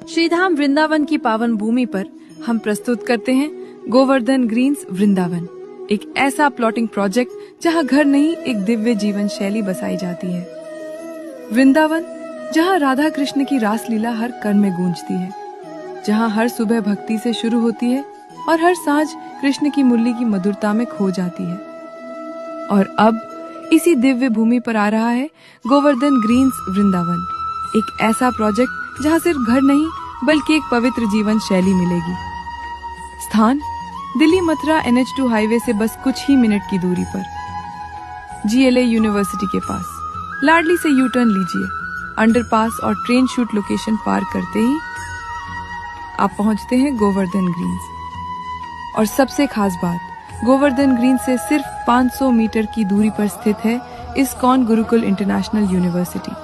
श्रीधाम वृंदावन की पावन भूमि पर हम प्रस्तुत करते हैं गोवर्धन ग्रीन्स वृंदावन, एक ऐसा प्लॉटिंग प्रोजेक्ट जहां घर नहीं एक दिव्य जीवन शैली बसाई जाती है। वृंदावन जहां राधा कृष्ण की रासलीला हर कर्म में गूंजती है, जहां हर सुबह भक्ति से शुरू होती है और हर सांझ कृष्ण की मुरली की मधुरता में खो जाती है। और अब इसी दिव्य भूमि पर आ रहा है गोवर्धन ग्रीन्स वृंदावन, एक ऐसा प्रोजेक्ट जहां सिर्फ घर नहीं बल्कि एक पवित्र जीवन शैली मिलेगी। स्थान दिल्ली मथुरा NH2 हाईवे से बस कुछ ही मिनट की दूरी पर, GLA यूनिवर्सिटी के पास। लाडली से यू टर्न लीजिए, अंडरपास और ट्रेन शूट लोकेशन पार करते ही आप पहुंचते हैं गोवर्धन ग्रीन्स। और सबसे खास बात, गोवर्धन ग्रीन से सिर्फ 500 मीटर की दूरी पर स्थित है इस्कॉन गुरुकुल इंटरनेशनल यूनिवर्सिटी।